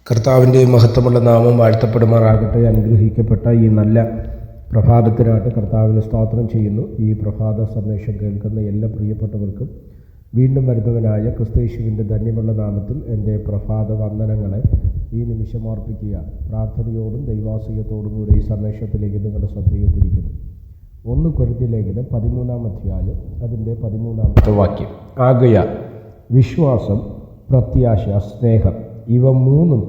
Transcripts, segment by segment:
കർത്താവിൻ്റെ മഹത്വമുള്ള നാമം വാഴ്ത്തപ്പെടുമാറാകട്ടെ. അനുഗ്രഹിക്കപ്പെട്ട ഈ നല്ല പ്രഭാതത്തിനായിട്ട് കർത്താവിന് സ്തോത്രം ചെയ്യുന്നു. ഈ പ്രഭാത സന്ദേശം കേൾക്കുന്ന എല്ലാ പ്രിയപ്പെട്ടവർക്കും വീണ്ടും വരുന്നവനായ ക്രിസ്തയേശുവിൻ്റെ ധന്യമുള്ള നാമത്തിൽ എൻ്റെ പ്രഭാത വന്ദനങ്ങളെ ഈ നിമിഷം അർപ്പിക്കുക. പ്രാർത്ഥനയോടും ദൈവാശ്രയത്തോടും കൂടി ഈ സന്ദേശത്തിലേക്ക് നിങ്ങളുടെ ശ്രദ്ധയെത്തിരിക്കുന്നു. 1 കൊരിന്ത്യർ ലേഖനം 13-ാം അധ്യായം അതിൻ്റെ 13-ാമത്തെ വാക്യം. ആകയാൽ വിശ്വാസം, പ്രത്യാശ, സ്നേഹം ഇവ മൂന്നും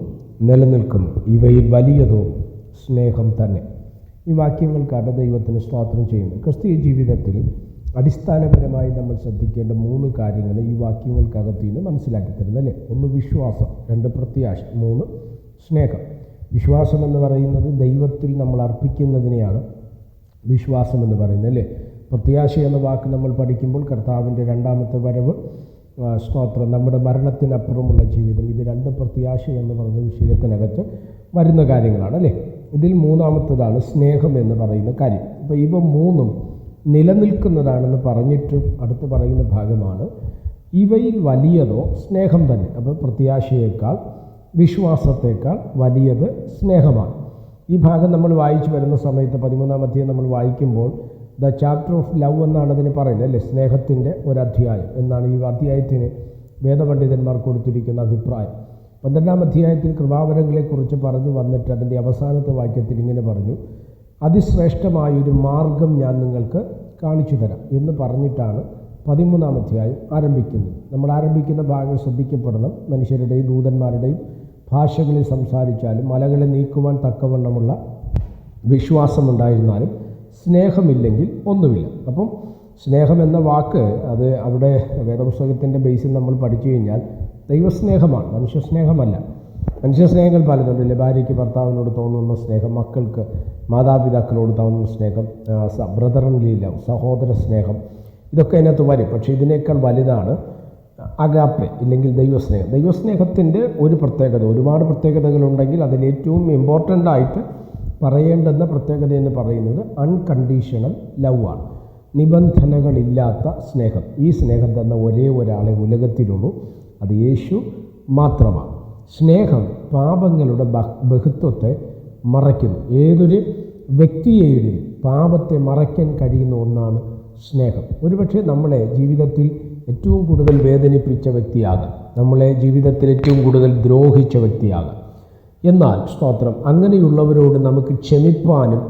നിലനിൽക്കുന്നു. ഇവയിൽ വലിയതോ സ്നേഹം തന്നെ. ഈ വാക്യങ്ങൾക്കാണ് ദൈവത്തിന് സ്തോത്രം ചെയ്യുന്നത്. ക്രിസ്തീയ ജീവിതത്തിൽ അടിസ്ഥാനപരമായി നമ്മൾ ശ്രദ്ധിക്കേണ്ട 3 കാര്യങ്ങൾ ഈ വാക്യങ്ങൾക്കകത്ത് നിന്ന് മനസ്സിലാക്കി തരുന്നത് അല്ലേ. 1 വിശ്വാസം, 2 പ്രത്യാശ, 3 സ്നേഹം. വിശ്വാസം എന്ന് പറയുന്നത് ദൈവത്തിൽ നമ്മൾ അർപ്പിക്കുന്നതിനെയാണ് വിശ്വാസം എന്ന് പറയുന്നത് അല്ലേ. പ്രത്യാശ എന്ന വാക്ക് നമ്മൾ പഠിക്കുമ്പോൾ കർത്താവിൻ്റെ രണ്ടാമത്തെ വരവ്, സ്തോത്രം, നമ്മുടെ മരണത്തിനപ്പുറമുള്ള ജീവിതം, ഇത് 2 പ്രത്യാശ എന്ന് പറഞ്ഞ വിഷയത്തിനകത്ത് വരുന്ന കാര്യങ്ങളാണ് അല്ലേ. ഇതിൽ 3-ാമത്തേതാണ് സ്നേഹം എന്ന് പറയുന്ന കാര്യം. അപ്പോൾ ഇവ 3ഉം നിലനിൽക്കുന്നതാണെന്ന് പറഞ്ഞിട്ട് അടുത്ത് പറയുന്ന ഭാഗമാണ് ഇവയിൽ വലിയതോ സ്നേഹം തന്നെ. അപ്പോൾ പ്രത്യാശയേക്കാൾ വിശ്വാസത്തേക്കാൾ വലിയത് സ്നേഹമാണ്. ഈ ഭാഗം നമ്മൾ വായിച്ചു വരുന്ന സമയത്ത് 13-ാം അധ്യായം നമ്മൾ വായിക്കുമ്പോൾ ദ ചാപ്റ്റർ ഓഫ് ലവ് എന്നാണ് അതിന് പറയുന്നത് അല്ലേ. സ്നേഹത്തിൻ്റെ ഒരധ്യായം എന്നാണ് ഈ അധ്യായത്തിന് വേദപണ്ഡിതന്മാർ കൊടുത്തിരിക്കുന്ന അഭിപ്രായം. 12-ാം അധ്യായത്തിൽ കൃപാവരങ്ങളെക്കുറിച്ച് പറഞ്ഞു വന്നിട്ട് അതിൻ്റെ അവസാനത്തെ വാക്യത്തിൽ ഇങ്ങനെ പറഞ്ഞു, അതിശ്രേഷ്ഠമായൊരു മാർഗം ഞാൻ നിങ്ങൾക്ക് കാണിച്ചു തരാം എന്ന് പറഞ്ഞിട്ടാണ് 13-ാം അധ്യായം ആരംഭിക്കുന്നത്. നമ്മൾ ആരംഭിക്കുന്ന ഭാഗം ശ്രദ്ധിക്കപ്പെടണം. മനുഷ്യരുടെയും ദൂതന്മാരുടെയും ഭാഷകളിൽ സംസാരിച്ചാലും മലകളെ നീക്കുവാൻ തക്കവണ്ണമുള്ള വിശ്വാസമുണ്ടായിരുന്നാലും സ്നേഹമില്ലെങ്കിൽ ഒന്നുമില്ല. അപ്പം സ്നേഹം എന്ന വാക്ക് അത് അവിടെ വേദപുസ്തകത്തിൻ്റെ ബേസിൽ നമ്മൾ പഠിച്ചു കഴിഞ്ഞാൽ ദൈവസ്നേഹമാണ്, മനുഷ്യസ്നേഹമല്ല. മനുഷ്യസ്നേഹങ്ങൾ പലതുണ്ടല്ലേ. ഭാര്യയ്ക്ക് ഭർത്താവിനോട് തോന്നുന്ന സ്നേഹം, മക്കൾക്ക് മാതാപിതാക്കളോട് തോന്നുന്ന സ്നേഹം, ബ്രദറിൻലി ലവ്, സഹോദര സ്നേഹം, ഇതൊക്കെ അതിനകത്ത് വരും. പക്ഷേ ഇതിനേക്കാൾ വലുതാണ് അഗാപ്പെ ഇല്ലെങ്കിൽ ദൈവസ്നേഹം. ദൈവസ്നേഹത്തിൻ്റെ ഒരു പ്രത്യേകത, ഒരുപാട് പ്രത്യേകതകളുണ്ടെങ്കിൽ അതിലേറ്റവും ഇമ്പോർട്ടൻ്റ് ആയിട്ട് പറയേണ്ടുന്ന പ്രത്യേകത എന്ന് പറയുന്നത് അൺകണ്ടീഷണൽ ലവ് ആണ്. നിബന്ധനകളില്ലാത്ത സ്നേഹം. ഈ സ്നേഹം തന്ന ഒരേ ഒരാളെ ഉലകത്തിലുള്ളൂ, അത് യേശു മാത്രമാണ്. സ്നേഹം പാപങ്ങളുടെ ബഹുത്വത്തെ മറയ്ക്കുന്നു. ഏതൊരു വ്യക്തിയെയും പാപത്തെ മറയ്ക്കാൻ കഴിയുന്ന ഒന്നാണ് സ്നേഹം. ഒരുപക്ഷെ നമ്മളെ ജീവിതത്തിൽ ഏറ്റവും കൂടുതൽ വേദനിപ്പിച്ച വ്യക്തിയാകാം, നമ്മളെ ജീവിതത്തിൽ ഏറ്റവും കൂടുതൽ ദ്രോഹിച്ച വ്യക്തിയാകാം. എന്നാൽ സ്തോത്രം, അങ്ങനെയുള്ളവരോട് നമുക്ക് ക്ഷമിപ്പാനും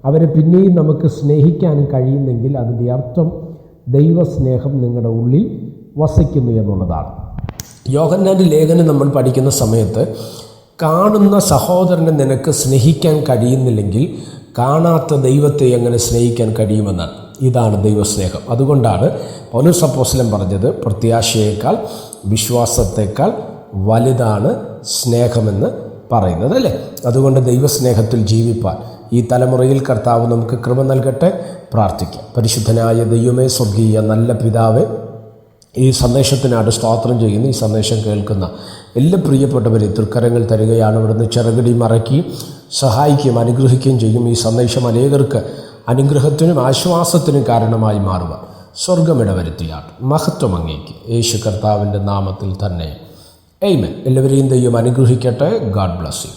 അവരെ പിന്നെയും നമുക്ക് സ്നേഹിക്കാനും കഴിയുന്നെങ്കിൽ അതിൻ്റെ അർത്ഥം ദൈവസ്നേഹം നിങ്ങളുടെ ഉള്ളിൽ വസിക്കുന്നു എന്നുള്ളതാണ്. യോഹന്നാൻ്റെ ലേഖനം നമ്മൾ പഠിക്കുന്ന സമയത്ത് കാണുന്ന സഹോദരനെ നിനക്ക് സ്നേഹിക്കാൻ കഴിയുന്നില്ലെങ്കിൽ കാണാത്ത ദൈവത്തെ എങ്ങനെ സ്നേഹിക്കാൻ കഴിയുമെന്നാണ്. ഇതാണ് ദൈവസ്നേഹം. അതുകൊണ്ടാണ് പൗലോസ് അപ്പോസ്തലൻ പറഞ്ഞത് പ്രത്യാശയേക്കാൾ വിശ്വാസത്തേക്കാൾ വലുതാണ് സ്നേഹമെന്ന് പറയുന്നത് അല്ലേ. അതുകൊണ്ട് ദൈവസ്നേഹത്തിൽ ജീവിപ്പാൻ ഈ തലമുറയിൽ കർത്താവ് നമുക്ക് കൃപ നൽകട്ടെ. പ്രാർത്ഥിക്കാം. പരിശുദ്ധനായ ദൈവമേ, സ്വർഗീയ നല്ല പിതാവേ, ഈ സന്ദേശത്തിനായിട്ട് സ്തോത്രം ചെയ്യുന്നു. ഈ സന്ദേശം കേൾക്കുന്ന എല്ലാ പ്രിയപ്പെട്ടവരെ തൃക്കരങ്ങൾ തരികയാണ്. ഇവിടുന്ന് ചിറകടി മറയ്ക്കുകയും സഹായിക്കുകയും അനുഗ്രഹിക്കുകയും ചെയ്യും. ഈ സന്ദേശം അനേകർക്ക് അനുഗ്രഹത്തിനും ആശ്വാസത്തിനും കാരണമായി മാറുക സ്വർഗമിടവരുത്തിയാട്ട്. മഹത്വം അങ്ങേക്ക് യേശു കർത്താവിൻ്റെ നാമത്തിൽ തന്നെ. ആമേൻ. എല്ലാവരെയും ദൈവം അനുഗ്രഹിക്കട്ടെ. God bless you.